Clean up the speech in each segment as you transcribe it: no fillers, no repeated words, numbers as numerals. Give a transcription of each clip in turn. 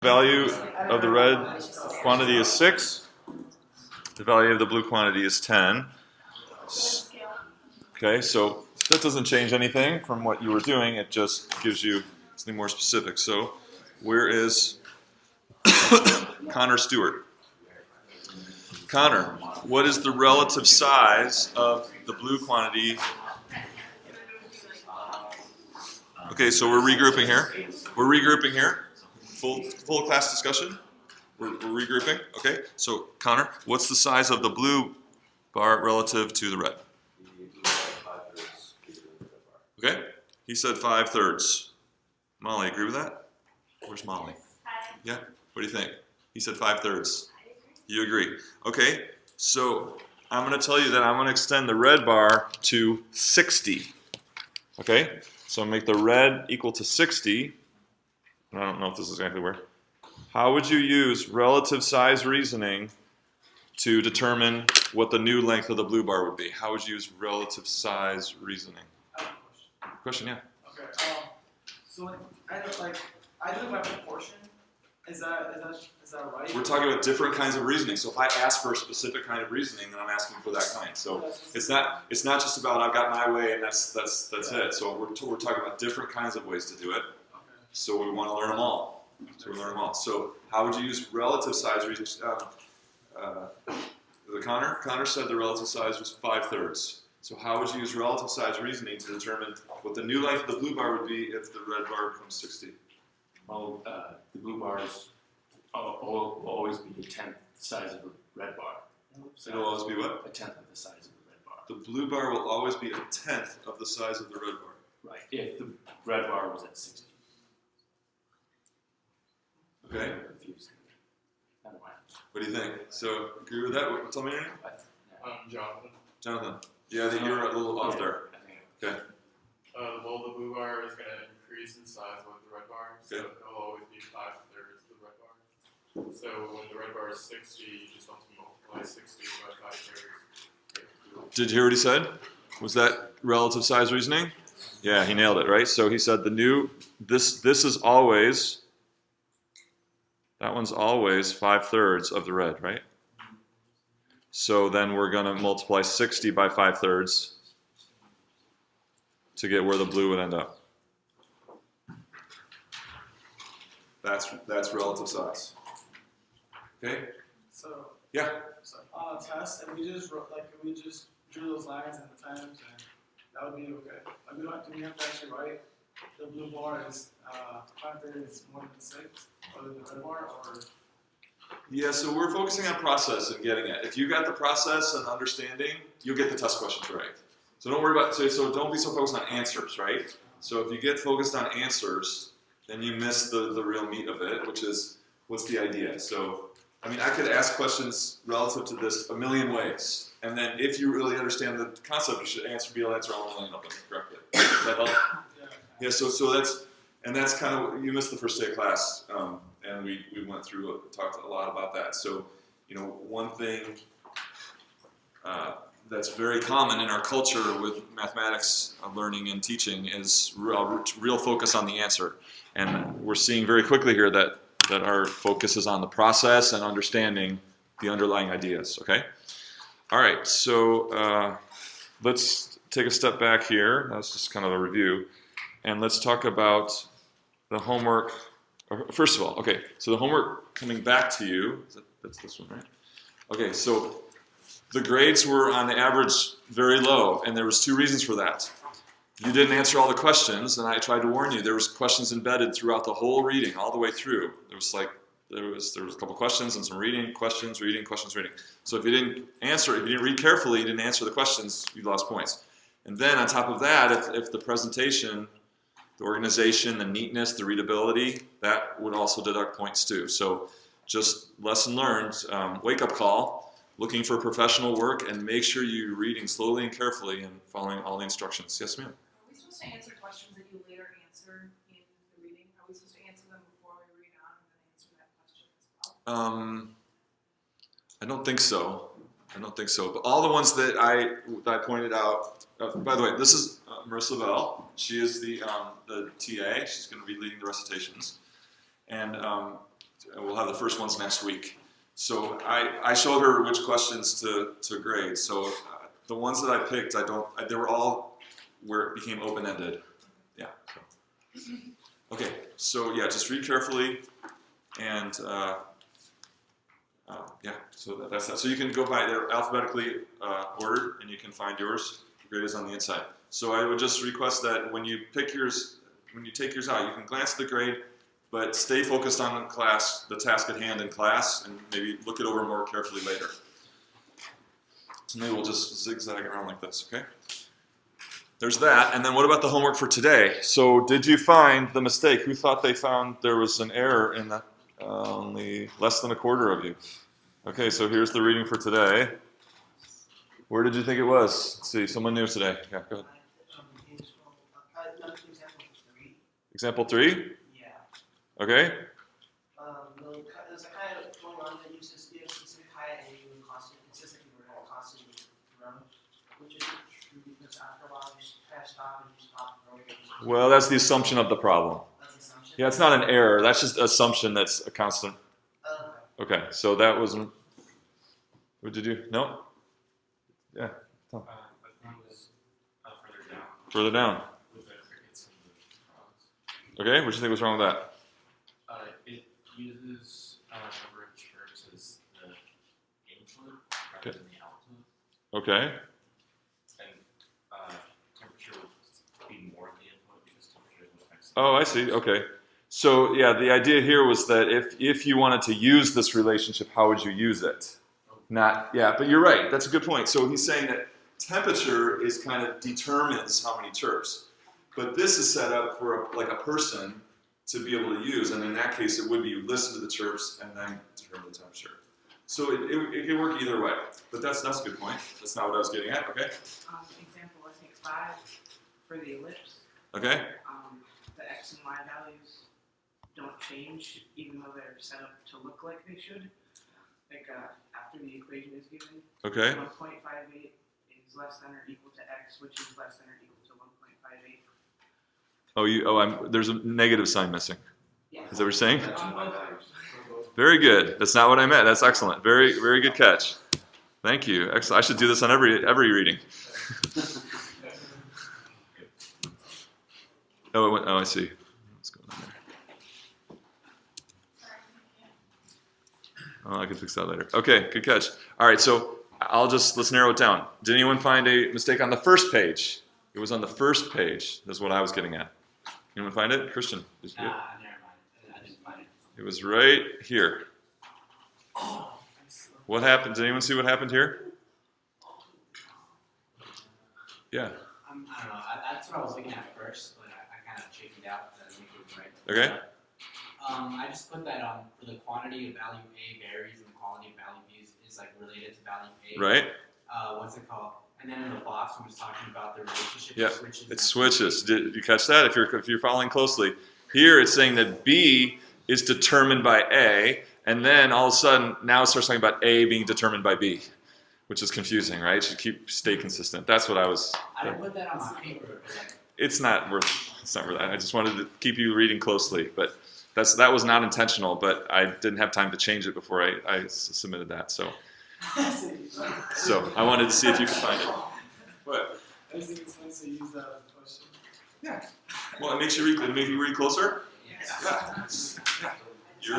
Value of the red quantity is 6. The value of the blue quantity is 10. Okay, so that doesn't change anything from what you were doing. It just gives you something more specific. So where is Connor Stewart? Connor, what is the relative size of the blue quantity? Okay, so we're regrouping here. Full class discussion. We're regrouping. Okay, so Connor, what's the size of the blue bar relative to the red? Okay, he said 5/3. Molly, agree with that? Where's Molly? Yeah, what do you think? He said 5/3. You agree? Okay, so I'm going to tell you that I'm going to extend the red bar to 60. Okay, so make the red equal to 60. I don't know if this is exactly where. How would you use relative size reasoning to determine what the new length of the blue bar would be? How would you use relative size reasoning? I have a Question, yeah. Okay. So when I do it by proportion. Is that right? We're talking about different kinds of reasoning. So if I ask for a specific kind of reasoning, then I'm asking for that kind. So it's not just about I've got my way and that's it. So we're talking about different kinds of ways to do it. Okay. So we want to learn them all. So how would you use relative size reasoning? Connor said the relative size was 5/3. So how would you use relative size reasoning to determine what the new length of the blue bar would be if the red bar becomes 60? Well, the blue bars will always be a tenth the size of the red bar. So it'll always be what? A tenth of the size of the red bar. The blue bar will always be a tenth of the size of the red bar. Right, if the red bar was at 60. Okay. I'm confused. Never mind. What do you think? So agree with that? Tell me your name. Jonathan. Jonathan. Yeah, you're a little off there. I think. Okay. Well, the blue bar is going to increase in size with the red bar, so Okay. it'll always be 5/3 the red bar. So when the red bar is 60, you just want to multiply 60 by 5/3. Did you hear what he said? Was that relative size reasoning? Yeah, he nailed it, right? So he said this is always, that one's always 5/3 of the red, right? So then we're going to multiply 60 by 5/3 to get where the blue would end up. That's relative size. Okay? So Yeah. on a test, and we just drew those lines and the times, and that would be okay. Like do we have to actually write the blue bar is 5/3 is more than 6, other than the red bar, or? Yeah, so we're focusing on process and getting it. If you got the process and understanding, you'll get the test questions right. So don't worry about so don't be so focused on answers, right? So if you get focused on answers, then you miss the real meat of it, which is what's the idea. So I mean, I could ask questions relative to this a million ways, and then if you really understand the concept, you should be able to answer all 1 million of them correctly. Does that help? Yeah. So that's kind of, you missed the first day of class, and we went through talked a lot about that. So one thing that's very common in our culture with mathematics learning and teaching is real focus on the answer, and we're seeing very quickly here that our focus is on the process and understanding the underlying ideas. Okay. All right. So let's take a step back here. That's just kind of a review. And let's talk about the homework. First of all, okay, so the homework coming back to you, that's this one, right? Okay, so the grades were on average very low, and there was 2 reasons for that. You didn't answer all the questions, and I tried to warn you, there was questions embedded throughout the whole reading, all the way through. There was a couple questions and some reading, questions, reading. So if you didn't answer, if you didn't read carefully, you didn't answer the questions, you lost points. And then on top of that, if the presentation, the organization, the neatness, the readability, that would also deduct points too. So just lesson learned, wake-up call, looking for professional work, and make sure you're reading slowly and carefully and following all the instructions. Yes, ma'am? Are we supposed to answer questions that you later answer in the reading? Are we supposed to answer them before we read on and then answer that question as well? I don't think so. But all the ones that I pointed out, by the way, this is Marissa Bell. She is the TA. She's going to be leading the recitations. And have the first ones next week. So I showed her which questions to grade. So the ones that I picked, they were all where it became open-ended. Yeah. Okay, so yeah, just read carefully, and yeah, so that's that. So you can go by, they're alphabetically ordered, and you can find yours. The grade is on the inside. So I would just request that when you pick yours, when you take yours out, you can glance at the grade, but stay focused on class, the task at hand in class, and maybe look it over more carefully later. So maybe we'll just zigzag around like this, okay? There's that, and then what about the homework for today? So did you find the mistake? Who thought they found there was an error in that? Only less than a quarter of you. Okay, so here's the reading for today. Where did you think it was? Let's see, someone new today. Yeah, go ahead. Example 3? Yeah. Okay. There's a kind of going on that uses if specific high and even constant. It's just like you were going to constantly run, which isn't true because after a while you just kind of stop and you stop growing. Well, that's the assumption of the problem. That's the assumption. Yeah, it's not an error. That's just assumption that's a constant. Okay. Okay, so that was. What did you do? No? Yeah. I think it was further down Further down. with the crickets and the frogs. Okay, what do you think was wrong with that? It uses number of chirps as the input rather than the output, Okay. and temperature would be more the input because temperature affects. Oh, I see. Okay. So yeah, the idea here was that if you wanted to use this relationship, how would you use it? Not, yeah, but you're right. That's a good point. So he's saying that temperature is kind of determines how many chirps. But this is set up for like a person to be able to use. And in that case, it would be you listen to the chirps and then determine the temperature. So it can work either way. But that's a good point. That's not what I was getting at. Okay. Example, I think 5 for the ellipse. Okay. The x and y values don't change even though they're set up to look like they should. Like after the equation is given, Okay. 1.58 is less than or equal to x, which is less than or equal to 1.58. There's a negative sign missing. Yeah. Is that what you're saying? On both sides. Very good. That's not what I meant. That's excellent. Very, very good catch. Thank you. Excellent. I should do this on every reading. Oh, I see. What's going on there? Oh, I can fix that later. Okay, good catch. All right, so let's narrow it down. Did anyone find a mistake on the first page? It was on the first page. That's what I was getting at. Anyone find it? Christian, did you? Never mind. I didn't find it. It was right here. What happened? Did anyone see what happened here? Yeah. I don't know. That's what I was looking at first, but I kind of chickened out that I think it was right. Okay. I just put that on for the quantity of value A varies and the quality of value B is like related to value A. Right. What's it called? And then in the box, we was talking about the relationship. Yeah, Switches. it switches. Did you catch that? If you're following closely, here it's saying that B is determined by A, and then all of a sudden now it starts talking about A being determined by B, which is confusing, right? It should stay consistent. That's what I was. I didn't put that on my paper. But It's not worth that. I just wanted to keep you reading closely, but that was not intentional. But I didn't have time to change it before I submitted that. So I wanted to see if you could find it. What? I just think it's nice to use that question. Yeah. Well, it makes you read closer. yeah. Yeah.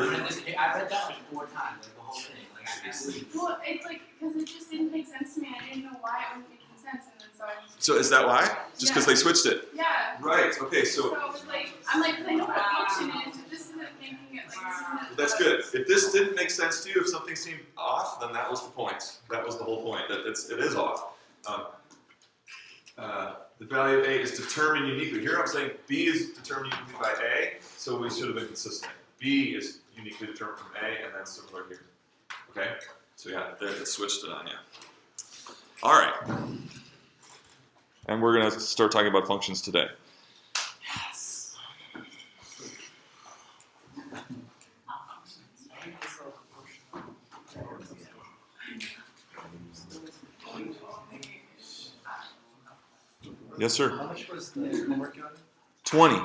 I read that like 4 times, like the whole thing. Like I see. Well, it's like, because it just didn't make sense to me. I didn't know why it wasn't making sense, and then so I just. So is that why? Just because they switched it? Yeah. Right. Okay. So it was like, I'm like, 'cause I know what function is, if this isn't making it, like, this isn't. That's good. If this didn't make sense to you, if something seemed off, then that was the point. That was the whole point. That it is off. The value of A is determined uniquely. Here I'm saying B is determined uniquely by A, so we should have been consistent. B is uniquely determined from A, and then similar here. Okay? So yeah, there it switched it on you. All right. And we're going to start talking about functions today. Yes. Yes, sir. How much was the homework on? 20.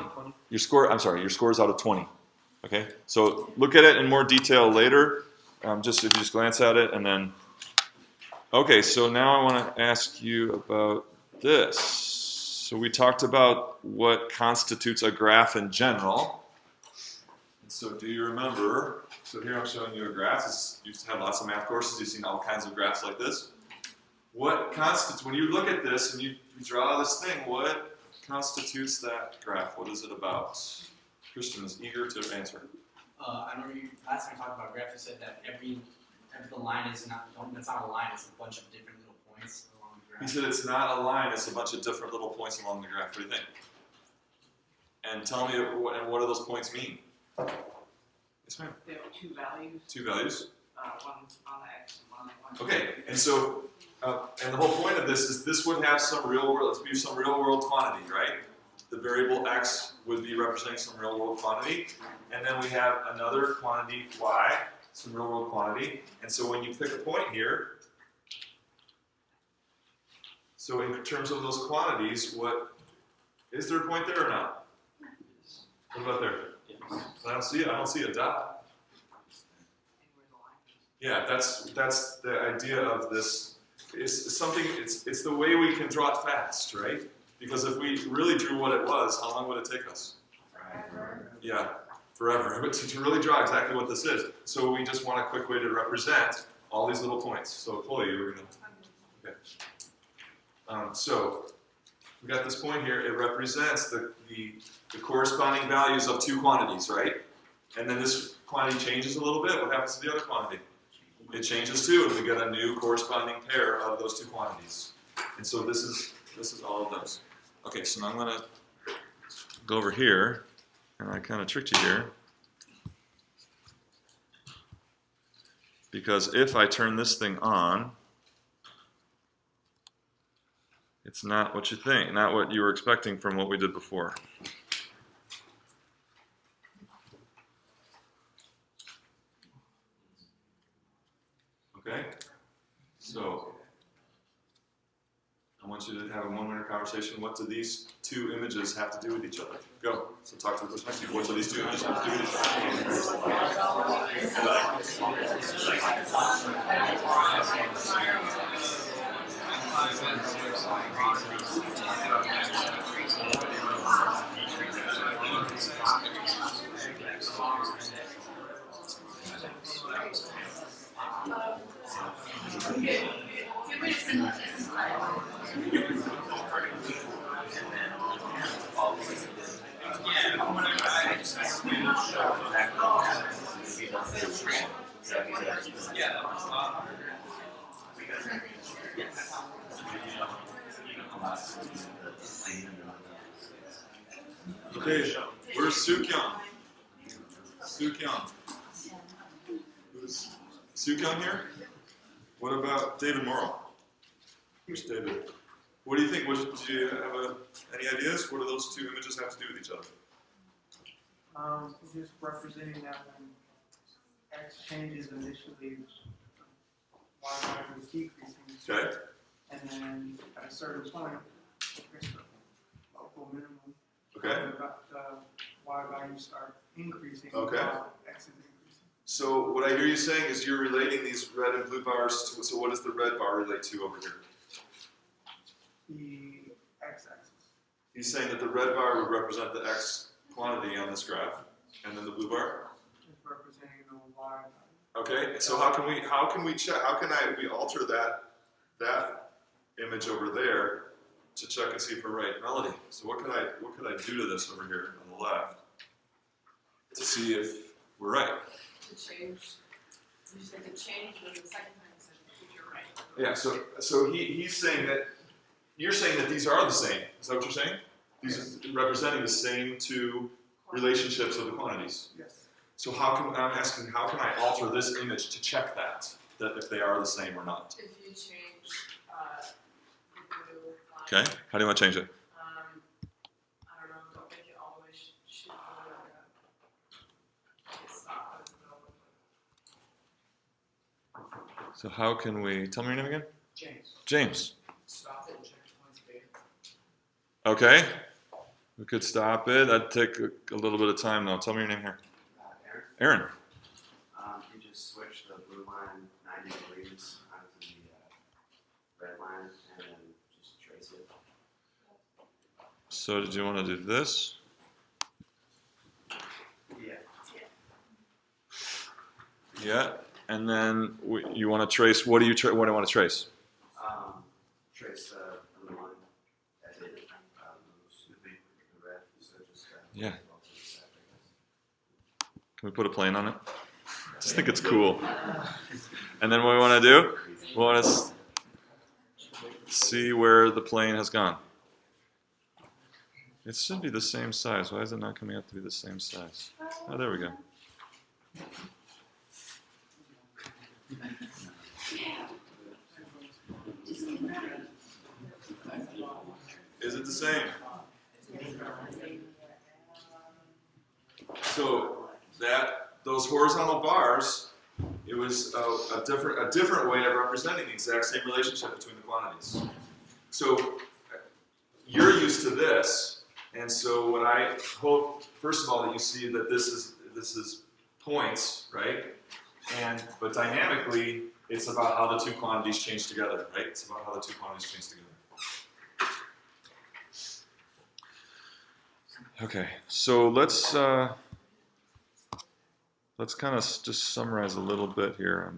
Your score is out of 20. Okay, so look at it in more detail later. Just if you just glance at it and then. Okay, so now I want to ask you about this. So we talked about what constitutes a graph in general. So do you remember? So here I'm showing you a graph. You have lots of math courses. You've seen all kinds of graphs like this. What constitutes, when you look at this and you draw this thing, what constitutes that graph? What is it about? Christian is eager to answer. I remember you, last time we talked about graphs, you said that every the line is not, that's not a line, it's a bunch of different little points along the graph. He said it's not a line, it's a bunch of different little points along the graph. What do you think? And tell me what do those points mean? Yes, ma'am. They have two values, Two values. one on the x and one on the y. Okay, and so, and the whole point of this is this would have some real world, let's use some real world quantity, right? The variable x would be representing some real world quantity, and then we have another quantity y, some real world quantity, and so when you pick a point here, so in terms of those quantities, what, is there a point there or not? What about there? I don't see it, I don't see a dot. Yeah, that's the idea of this. It's something. It's the way we can draw it fast, right? Because if we really drew what it was, how long would it take us? Forever. Yeah, forever. But to really draw exactly what this is, so we just want a quick way to represent all these little points. So Chloe, you were gonna. Okay. So we got this point here. It represents the corresponding values of two quantities, right? And then this quantity changes a little bit. What happens to the other quantity? It changes too, and we get a new corresponding pair of those two quantities. And so this is all of those. Okay, so now I'm going to go over here, and I kind of tricked you here. Because if I turn this thing on, it's not what you think, not what you were expecting from what we did before. Okay, so I want you to have a 1 minute conversation. What do these two images have to do with each other? Go. So talk to the person next to you. What do these two images have to do with each Okay, where's Soo-kyung? Soo-kyung. Who's Soo-kyung here? What about David Morrow? Who's David? What do you think? Do you have any ideas? What do those two images have to do with each other? Just representing that when x changes initially, y value is decreasing. Okay. And then at a certain point, it's the local minimum. Okay. The y values start increasing. Okay. While x is increasing. So what I hear you saying is you're relating these red and blue bars to, so what does the red bar relate to over here? The x-axis. He's saying that the red bar would represent the x quantity on this graph, and then the blue bar? Is representing the y value. Okay, so how can we check, we alter that image over there to check and see if we're right? Melody, so what could I do to this over here on the left to see if we're right? To change, you said to change, but the second time you said if you're right. Yeah, so he's saying that, you're saying that these are the same. Is that what you're saying? These are representing the same two relationships of the quantities. Yes. So I'm asking, how can I alter this image to check that if they are the same or not? If you change the blue line. Okay, how do you want to change it? I don't know, don't make it all the way shoot stop in the middle. So how can we, tell me your name again? James. James. Stop it and check points beta. Okay, we could stop it. That'd take a little bit of time though. Tell me your name here. Aaron. You just switch the blue line 90 degrees onto the red line and then just trace it. So did you want to do this? Yeah. Yeah. And then you want to trace. What do you what do you want to trace? Trace the blue line as it moves the red. So just Yeah. Can we put a plane on it? I just think it's cool. And then what we want to do? We want to see where the plane has gone. It should be the same size. Why is it not coming out to be the same size? Oh, there we go. Is it the same? So those horizontal bars, it was a different way of representing the exact same relationship between the quantities. So you're used to this, and so what I hope, first of all, that you see that this is points, right? But dynamically, it's about how the two quantities change together, right? It's about how the two quantities change together. Okay, so let's kind of just summarize a little bit here.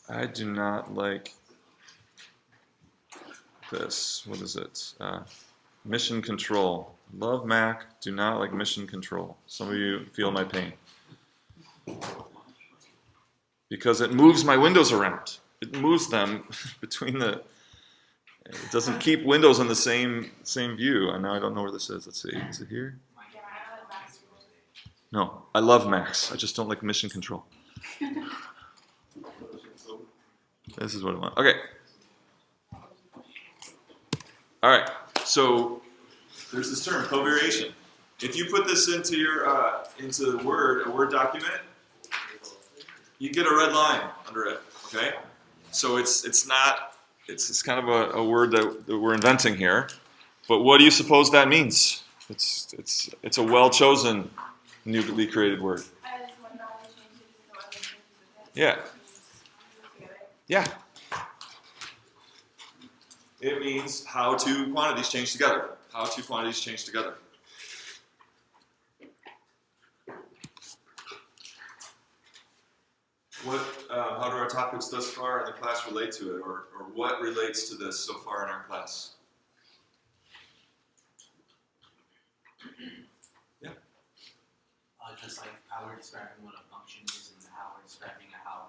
I do not like this. What is it? Mission control. Love Mac. Do not like mission control. Some of you feel my pain because it moves my windows around. It moves them between the. It doesn't keep windows in the same view. And now I don't know where this is. Let's see. Is it here? No, I love Macs. I just don't like mission control. This is what I want. Okay. All right. So there's this term, covariation. If you put this into your into a Word document, you get a red line under it. Okay. So it's kind of a word that we're inventing here. But what do you suppose that means? It's a well chosen, newly created word. Yeah. Yeah. It means how two quantities change together. How two quantities change together. How do our topics thus far in the class relate to it, or what relates to this so far in our class? Yeah. Just like how we're describing what a function is, and how we're describing how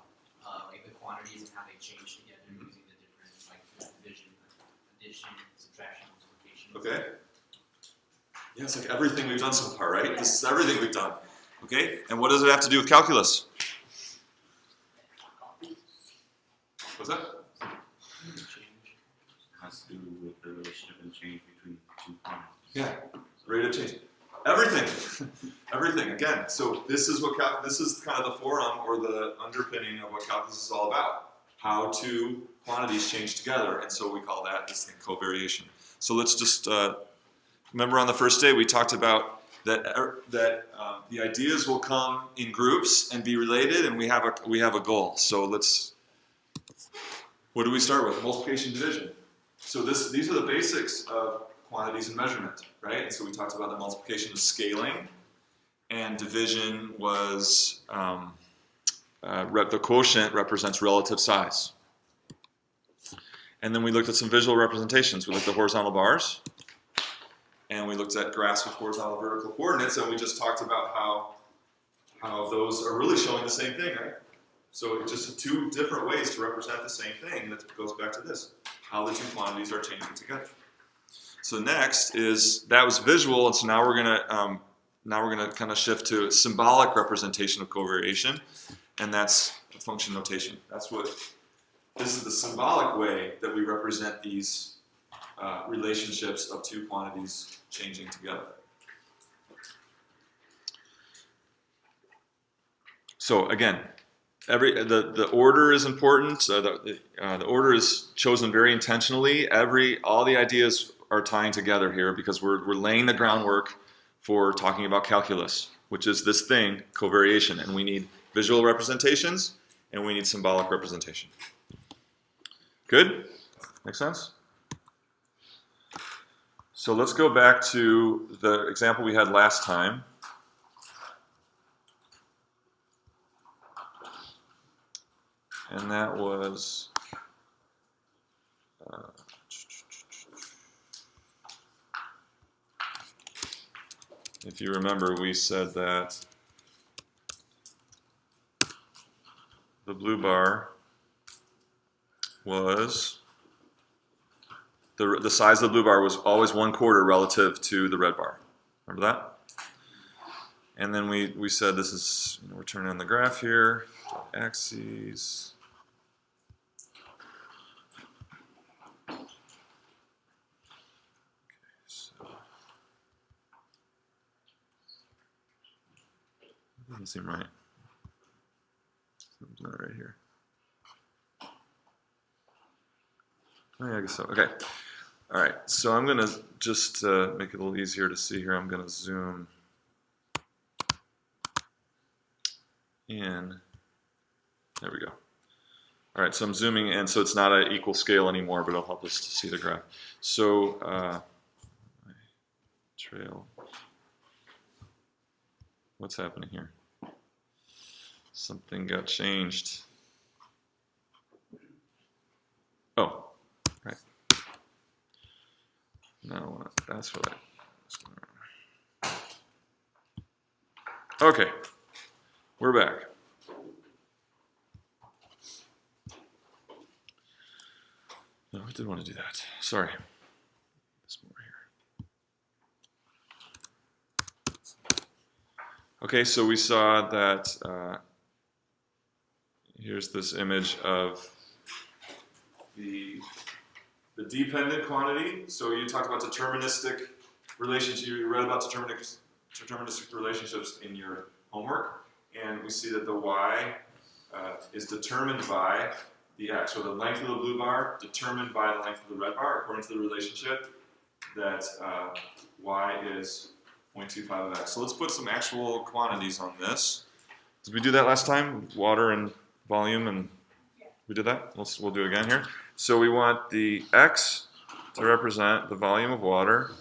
like the quantities and how they change together using the different like division, addition, subtraction, multiplication. Okay. Yeah, it's like everything we've done so far, right? This is everything we've done. Okay. And what does it have to do with calculus? What's that? Has to do with the relationship and change between two quantities. Yeah, rate of change. Everything, everything. Again, so this is this is kind of the forum or the underpinning of what calculus is all about. How two quantities change together, and so we call this thing covariation. So let's just remember on the first day we talked about that the ideas will come in groups and be related, and we have a goal. So let's. What do we start with? Multiplication, division. So these are the basics of quantities and measurement, right? And so we talked about the multiplication of scaling, and division was the quotient represents relative size. And then we looked at some visual representations. We looked at horizontal bars, and we looked at graphs with horizontal and vertical coordinates, and we just talked about how those are really showing the same thing, right? So it's just two different ways to represent the same thing, and that goes back to this, how the two quantities are changing together. So next that was visual, and so now we're gonna kind of shift to symbolic representation of covariation, and that's function notation. This is the symbolic way that we represent these relationships of two quantities changing together. So again, the order is important. The order is chosen very intentionally. All the ideas are tying together here because we're laying the groundwork for talking about calculus. which is this thing, covariation. And we need visual representations, and we need symbolic representation. Good? Make sense? So let's go back to the example we had last time. And that was if you remember, we said that the blue bar was the size of the blue bar was always 1/4 relative to the red bar. Remember that? And then we said this is, we're turning on the graph here, axes. Doesn't seem right. Something's not right here. Oh, yeah, I guess so. Okay. All right. So I'm going to just make it a little easier to see here. I'm going to zoom in. There we go. All right. So I'm zooming in. So it's not an equal scale anymore, but it'll help us to see the graph. So trail. What's happening here? Something got changed. Oh, right. Now that's what I. Okay, we're back. No, I did want to do that. Sorry. This more here. Okay, so we saw that. Here's this image of the dependent quantity. So you talked about deterministic relationships. You read about deterministic relationships in your homework. And we see that the y is determined by the x. So the length of the blue bar determined by the length of the red bar, according to the relationship that y is 0.25 of x. So let's put some actual quantities on this. Did we do that last time? Water and volume, and we did that? We'll do it again here. So we want the x to represent the volume of water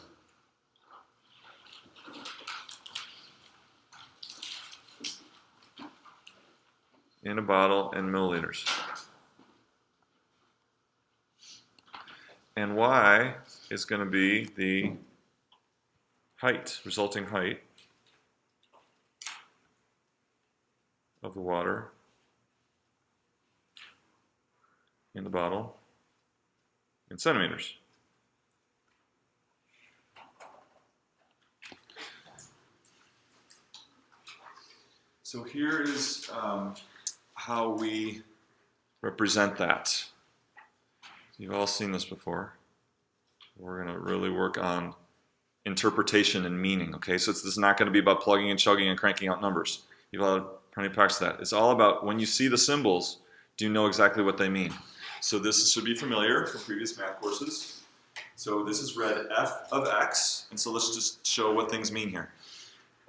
in a bottle in milliliters. And y is going to be the height, resulting height of the water in the bottle in centimeters. So here is how we represent that. You've all seen this before. We're going to really work on interpretation and meaning, okay? So this is not going to be about plugging and chugging and cranking out numbers. You've all had plenty of practice that. It's all about when you see the symbols, do you know exactly what they mean? So this should be familiar from previous math courses. So this is read f of x, and so let's just show what things mean here.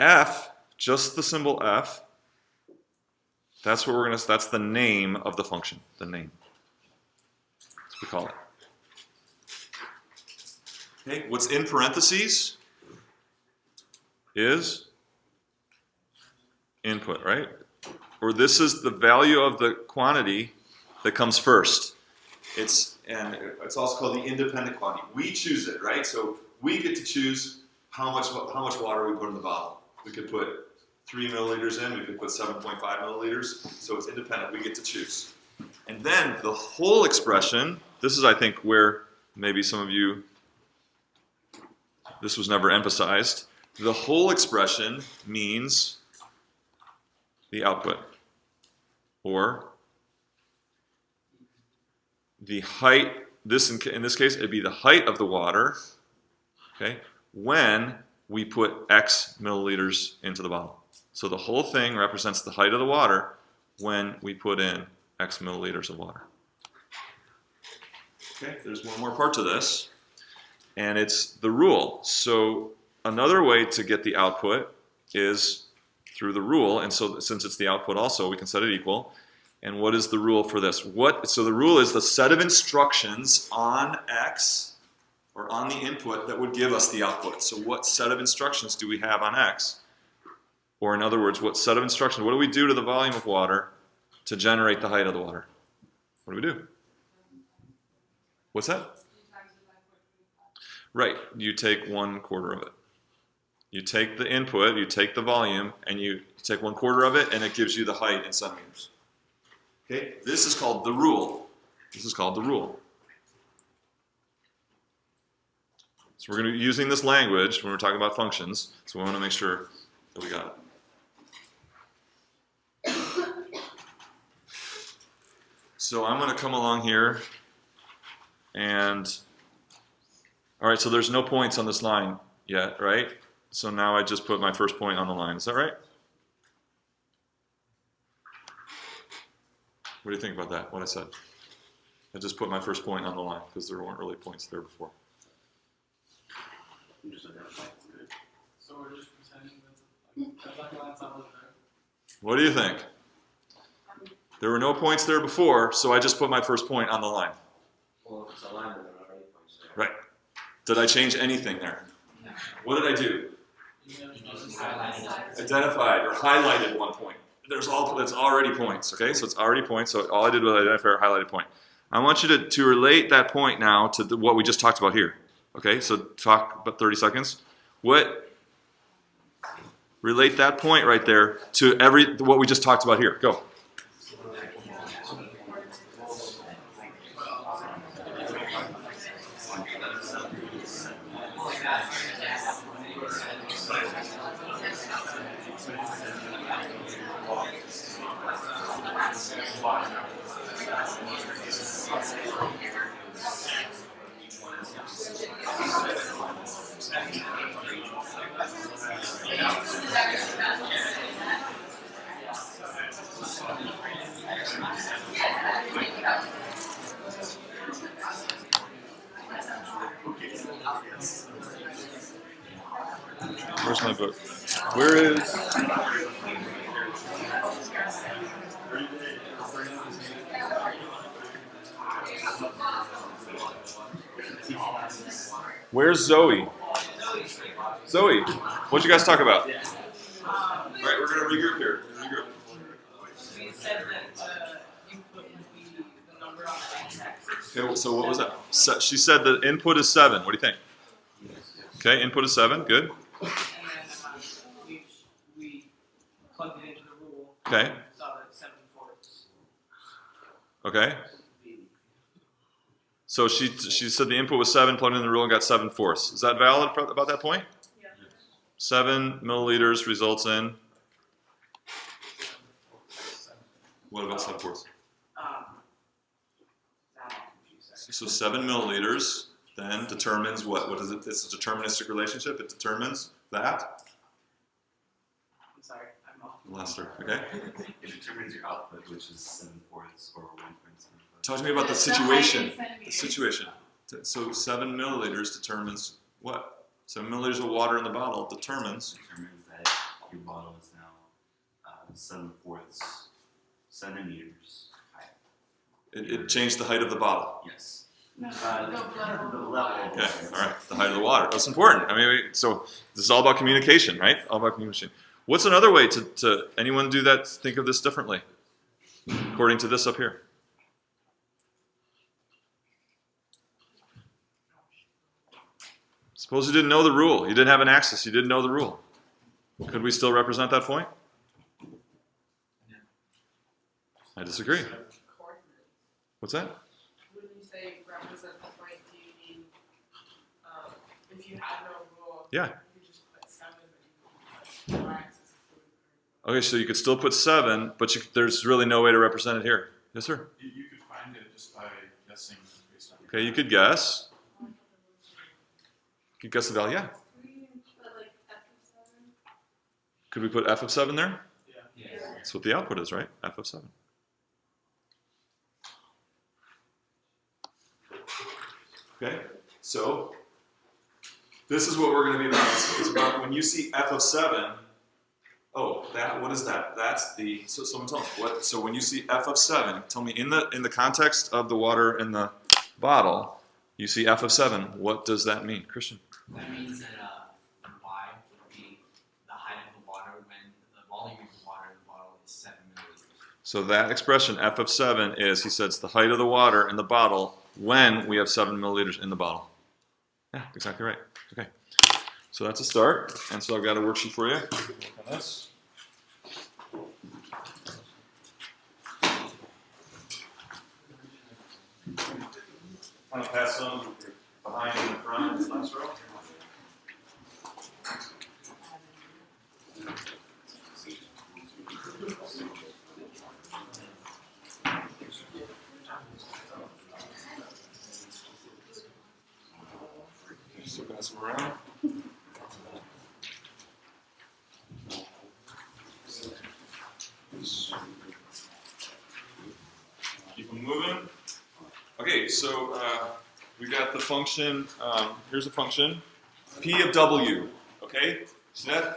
F, just the symbol f, that's what that's the name of the function, the name. That's what we call it. Okay, what's in parentheses is input, right? Or this is the value of the quantity that comes first. It's also called the independent quantity. We choose it, right? So we get to choose how much water we put in the bottle. We could put 3 milliliters in, we could put 7.5 milliliters. So it's independent, we get to choose. And then the whole expression, this is I think where maybe some of you, this was never emphasized. The whole expression means the output, or the height. In this case, it'd be the height of the water, okay, when we put X milliliters into the bottle. So the whole thing represents the height of the water when we put in X milliliters of water. Okay, there's one more part to this, and it's the rule. So another way to get the output is through the rule, and so since it's the output also, we can set it equal. And what is the rule for this? So the rule is the set of instructions on X, or on the input, that would give us the output. So what set of instructions do we have on X? Or in other words, what set of instructions, what do we do to the volume of water to generate the height of the water? What do we do? What's that? Right, you take 1/4 of it. You take the input, you take the volume, and you take 1/4 of it, and it gives you the height in centimeters. Okay, this is called the rule. This is called the rule. So we're going to be using this language when we're talking about functions, so we want to make sure that we got it. So I'm going to come along here, and all right, so there's no points on this line yet, right? So now I just put my first point on the line. Is that right? What do you think about that, what I said? I just put my first point on the line because there weren't really points there before. So we're just pretending that's like that's not really there. What do you think? There were no points there before, so I just put my first point on the line. Well, if it's a line, then there are already points there. Right. Did I change anything there? What did I do? Identified or highlighted one point. That's already points, okay? So it's already points, so all I did was identify or highlighted point. I want you to relate that point now to what we just talked about here. Okay, so talk about 30 seconds. Relate that point right there to what we just talked about here. Go. Where's my book? Where is... Where's Zoe? Zoe, what'd you guys talk about? All right, we're going to regroup here. We said that input would be the number on the x-axis. Okay, so what was that? She said the input is 7. What do you think? Okay, input is 7. Good. And then we plugged it into the rule. Okay. And saw that 7/4. Okay. So she said the input was 7, plugged in the rule, and got 7/4. Is that valid about that point? Yeah. 7 milliliters results in... What about 7/4? So 7 milliliters then determines what? What is it? It's a deterministic relationship. It determines that. I'm sorry, I'm off. Lester, okay? It determines your output, which is 7/4 or 1.75. Talk to me about the situation. The situation. So 7 milliliters determines what? 7 milliliters of water in the bottle determines That your bottle is now 7/4 centimeters high. it changed the height of the bottle. Yes. No, The level. Okay, all right, the height of the water. That's important. I mean, so this is all about communication, right? All about communication. What's another way to anyone do that? Think of this differently, according to this up here. Suppose you didn't know the rule. You didn't have an axis. You didn't know the rule. Could we still represent that point? I disagree. What's that? When you say represent the point, do you mean if you had no rule? Yeah. You just put 7, but you put no axis. Okay, so you could still put 7, but there's really no way to represent it here. Yes, sir? You could find it just by guessing based on. Okay, you could guess. You could guess the value, yeah. Could we put f of 7 there? Yeah. That's what the output is, right? F of 7. Okay, so this is what we're going to be about. It's about when you see f of 7, Oh, what is that? That's the, so someone tell me, what, so when you see f of 7, tell me in the context of the water in the bottle, you see f of 7, what does that mean? Christian? That means that y would be the height of the water when the volume of the water in the bottle is 7 milliliters. So that expression, f of 7, is, he says, the height of the water in the bottle when we have 7 milliliters in the bottle. Yeah, exactly right. Okay. So that's a start. And so I've got a worksheet for you. On this. Kind of pass them behind and in front in this last row. So pass them around. Keep them moving. Okay, so we got the function, here's a function, P of W, okay? So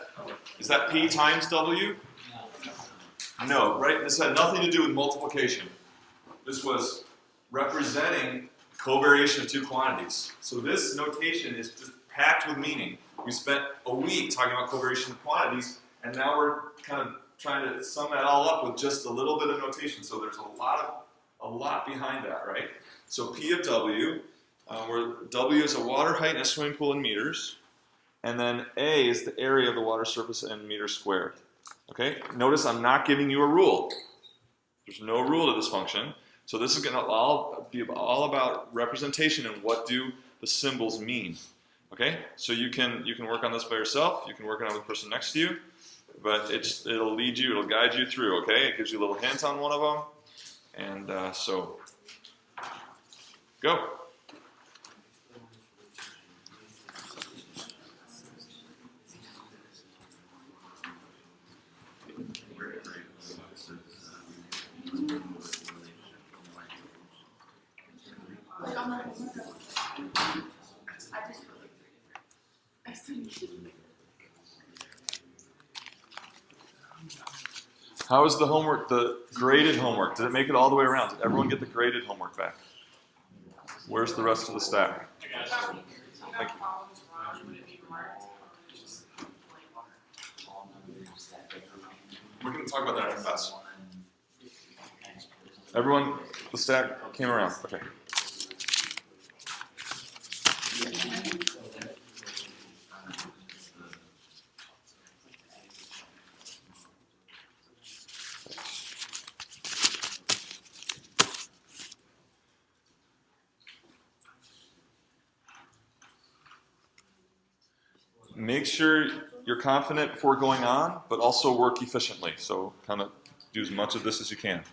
is that P times W? No, right? This had nothing to do with multiplication. This was representing covariation of two quantities. So this notation is just packed with meaning. We spent a week talking about covariation of quantities, and now we're kind of trying to sum that all up with just a little bit of notation. So there's a lot behind that, right? So P of W, where W is a water height in a swimming pool in meters, and then A is the area of the water surface in meters squared. Okay? Notice I'm not giving you a rule. There's no rule to this function. So this is going to be all about representation and what do the symbols mean. Okay? So you can work on this by yourself. You can work on it with the person next to you. But it'll lead you, it'll guide you through. Okay? It gives you a little hint on one of them. And so, go. Like on the homework, I studied. How is the homework, the graded homework? Did it make it all the way around? Did everyone get the graded homework back? Where's the rest of the stack? Thank you. We're going to talk about that in class. Everyone, the stack came around. Okay. Make sure you're confident before going on, but also work efficiently. So kind of do as much of this as you can.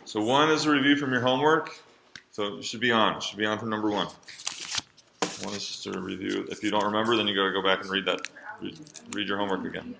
So 1 is a review from your homework. So you should be on. It should be on from number 1. 1 is just a review. If you don't remember, then you got to go back and read that. Read your homework again.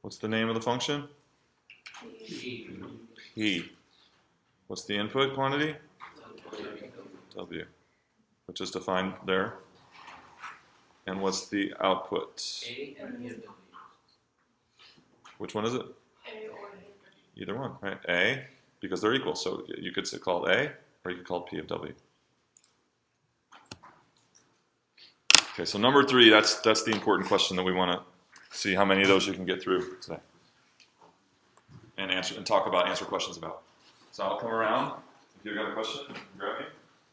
What's the name of the function? P. What's the input quantity? W, which is defined there. And what's the output? A and P of W. Which one is it? Either one, right? A, because they're equal. So you could call it A, or you could call it P of W. Okay, so number 3, that's the important question that we want to see how many of those you can get through today. And answer questions about. So I'll come around. If you've got a question, grab me.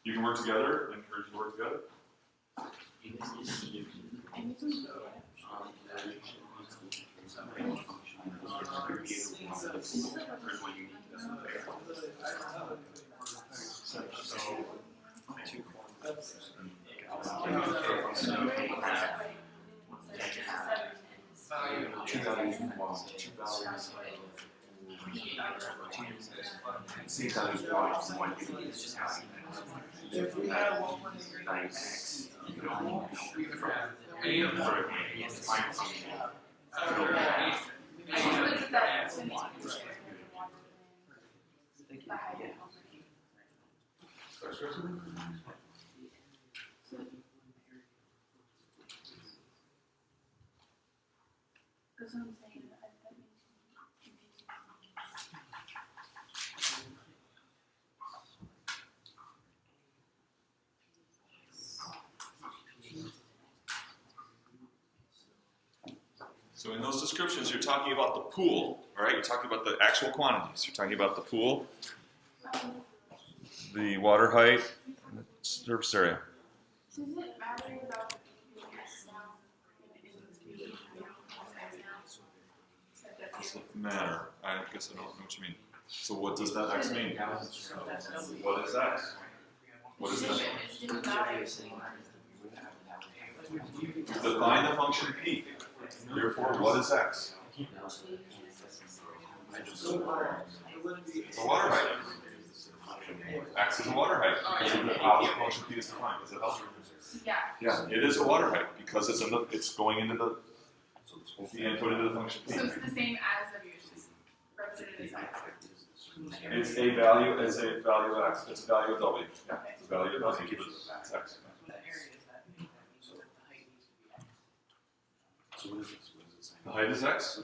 You can work together, encourage you to work together. If we had 1.8x, That's what I'm saying. That makes me confused. So in those descriptions, you're talking about the pool, all right? You're talking about the actual quantities. You're talking about the pool, the water height, and the surface area. Does it matter about the sound? Doesn't matter. I guess I don't know what you mean. So what does that X mean? What is X? What is that? Define the function P. Therefore, what is X? It's a water height. X is a water height because of how the function P is defined. Does that help? Yeah. Yeah, it is a water height because it's going into the input into the function P. So it's the same as W, it's just represented as X. It's a value of X. It's a value of W. Yeah, it's a value of W. It's X. The height is X.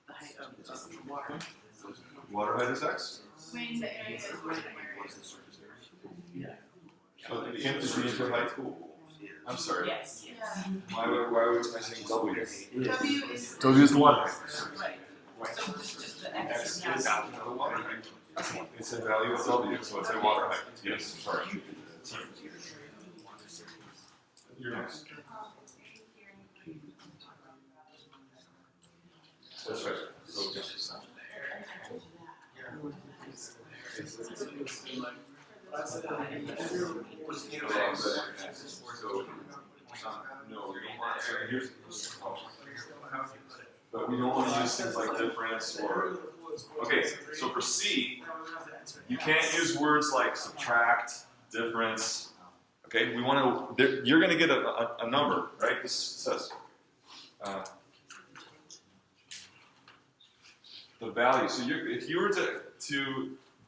The height of the water. Water height is X. When the area is what the area is. So the input is the input height. I'm sorry. Yes. Yeah. Why was I saying W? W is. W is the water height. Right. So just the X X is is not the water height. It's a value of W, so it's a water height. Yes, sorry. You're next. That's right. So, no, we don't want to. Here's but we don't want to use things like difference or. Okay, so for C, you can't use words like subtract, difference. Okay, we want to. You're going to get a number, right? This says the value. So if you were to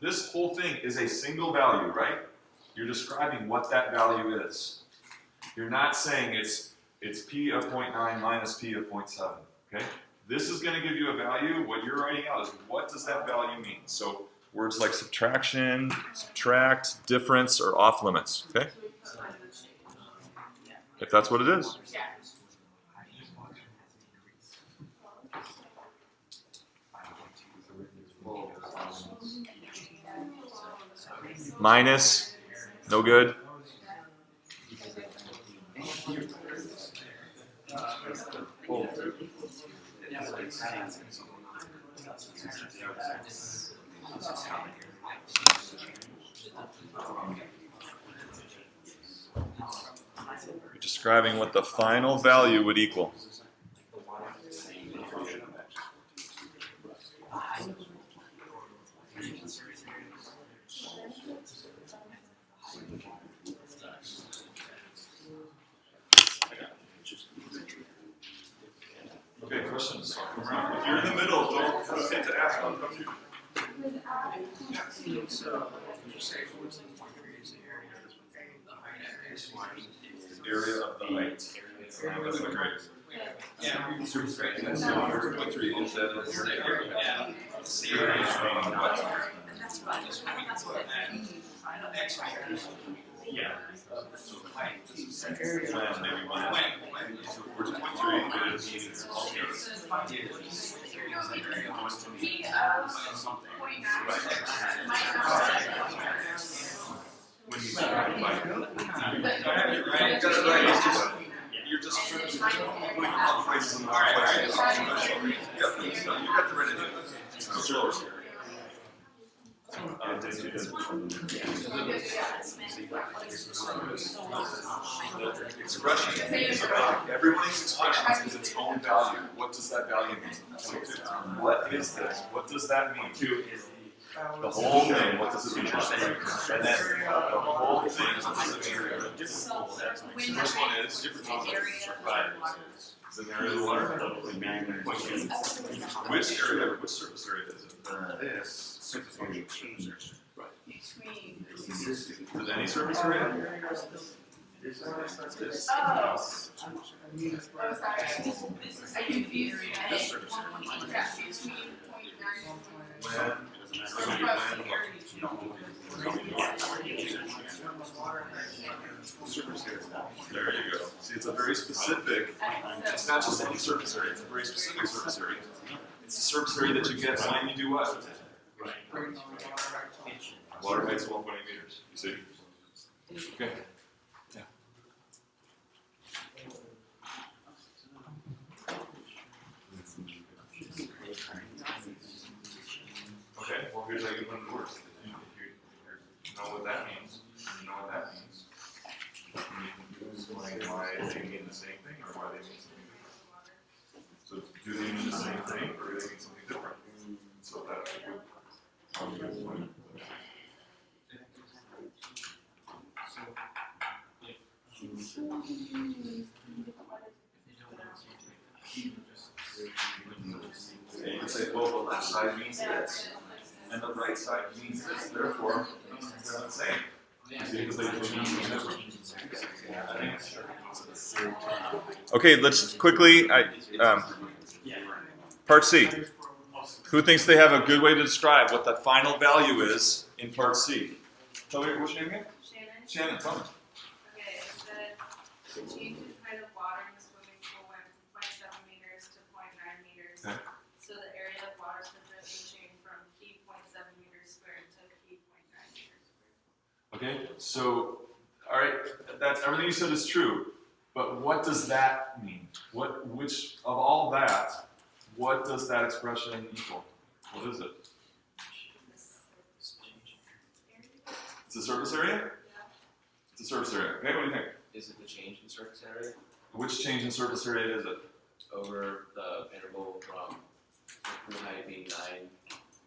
this whole thing is a single value, right? You're describing what that value is. You're not saying it's P of 0.9 minus P of 0.7. Okay. This is going to give you a value. What you're writing out is what does that value mean? So words like subtraction, subtract, difference, or off limits. Okay. If that's what it is. Yeah. Minus, no good. You're describing what the final value would equal. Okay, questions? Come around. If you're in the middle, don't hesitate to ask. I'll come to you. So, would you say what's the area is the area Area of the height. That's the grade. Yeah. Super straight. That's 1.3 is that Yeah. maybe one. 4.3 is when you you're just putting all the phrases in the right place. Yep, you got the right idea. Expression is about everybody's expression is its own value. What does that value mean? What is this? What does that mean? The whole thing, what does it mean? And then the whole thing, what does it mean? First one is different right. It's an area of the water. Which area, which surface area is it? This surface area changes. Is it any surface area? This. Oh, sorry. I confused it. Yeah, between 0.9 There you go. See, it's a very specific, it's not just any surface area, it's a very specific surface area. It's the surface area that you get when you do what? Water height's 1.8 meters, you see? Okay. Yeah. Okay, well here's how you put it to work. If you know what that means, you know what that means. And you can explain why they mean the same thing or why they mean something different. So do they mean the same thing or do they mean something different? So that's a good point. And you can say, well, the left side means this, and the right side means this, therefore, they're the same. Because they change the different. Okay, let's quickly, part C. Who thinks they have a good way to describe what the final value is in part C? Tell me, what's your name again? Shannon, tell me. Okay, it said the change in height of water in the swimming pool went from 0.7 meters to 0.9 meters. Okay. So the area of water surface will change from key 0.7 meters squared to key 0.9 meters squared. Okay, so, all right, that's everything you said is true, but what does that mean? Which of all that, what does that expression equal? What is it? It's a surface area? It's a surface area. Okay, what do you think? Is it the change in surface area Which change in surface area is it? over the interval from the pool height being 0.9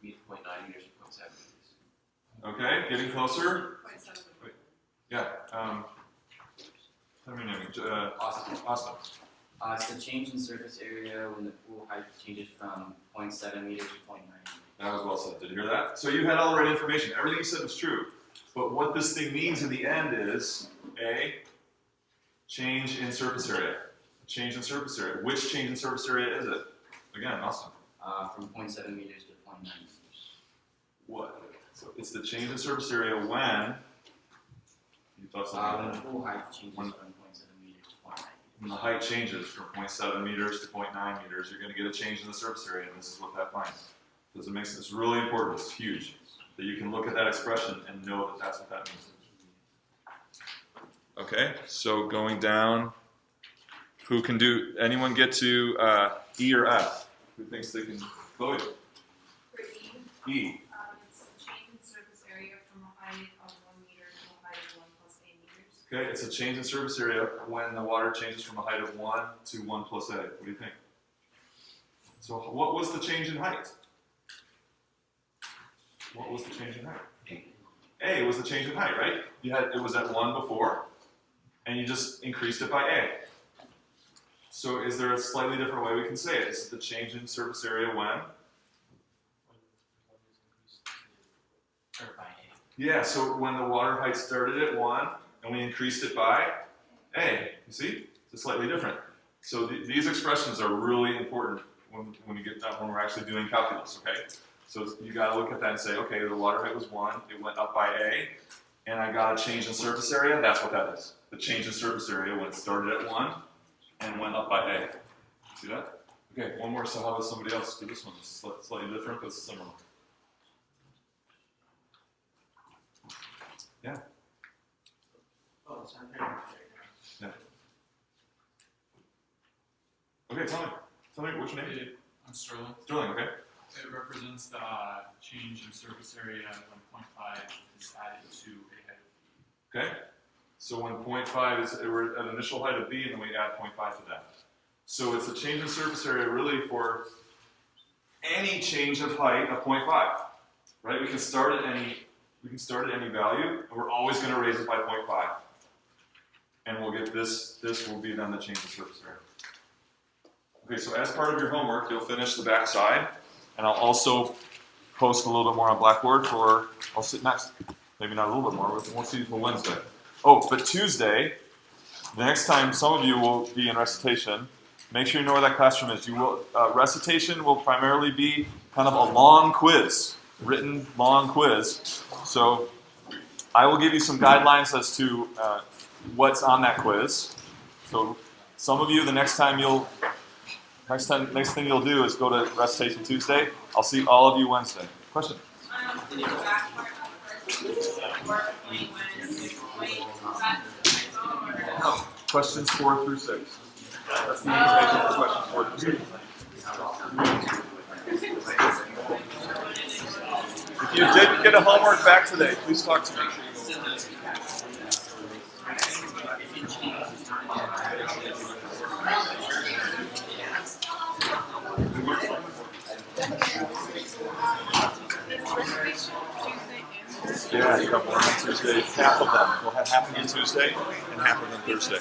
meters to 0.7 meters? Okay, getting closer. 0.7. Yeah. Tell me your name. Austin. It's the change in surface area when the pool height changes from 0.7 meters to 0.9 meters. That was well said. Did you hear that? So you had all the right information. Everything you said was true. But what this thing means in the end is a change in surface area. Change in surface area. Which change in surface area is it? Again, Austin. From 0.7 meters to 0.9 meters. What? So it's the change in surface area when you thought something When the pool height changes When- from 0.7 meters to 0.9 when the height changes from 0.7 meters to 0.9 meters, you're going to get a change in the surface area, and this is what that finds. Does it make sense? It's really important. It's huge that you can look at that expression and know that that's what that means. Okay, so going down, who can do? Anyone get to E or F? Who thinks they can? Chloe. For E, E. it's a change in surface area from a height of 1 meter to a height of 1 plus A meters. Okay, it's a change in surface area when the water changes from a height of 1 to 1 plus A. What do you think? So what was the change in height? What was the change in height? A was the change in height, right? It was at 1 before, and you just increased it by A. So is there a slightly different way we can say it? This is the change in surface area when? Yeah, so when the water height started at 1, and we increased it by A. You see? It's slightly different. So these expressions are really important when you get that, when we're actually doing calculus, okay? So you got to look at that and say, okay, the water height was 1, it went up by A, and I got a change in surface area. That's what that is. The change in surface area when it started at 1 and went up by A. See that? Okay, one more. So how about somebody else do this one? It's slightly different, but it's similar. Yeah. Oh, it's on there. Yeah. Okay, tell me what's your name? I'm Sterling. Sterling, okay. It represents the change in surface area when 0.5 is added to a height of B. Okay. So when 0.5 is, we're at initial height of B, and then we add 0.5 to that. So it's a change in surface area really for any change of height of 0.5, right? We can start at any value, and we're always going to raise it by 0.5. And we'll get this will be then the change in surface area. Okay, so as part of your homework, you'll finish the back side, and I'll also post a little bit more on Blackboard I'll sit next, maybe not a little bit more, we'll see until Wednesday. Oh, but Tuesday, the next time some of you will be in recitation, make sure you know where that classroom is. Recitation will primarily be kind of a long quiz, written long quiz. So I will give you some guidelines as to what's on that quiz. So some of you, the next thing you'll do is go to recitation Tuesday. I'll see all of you Wednesday. Question? Questions 4 through 6. That's the invitation for questions 4 through 6. If you didn't get a homework back today, please talk to me. Yeah, you have one on Tuesday, half of them. We'll have half of them Tuesday and half of them Thursday.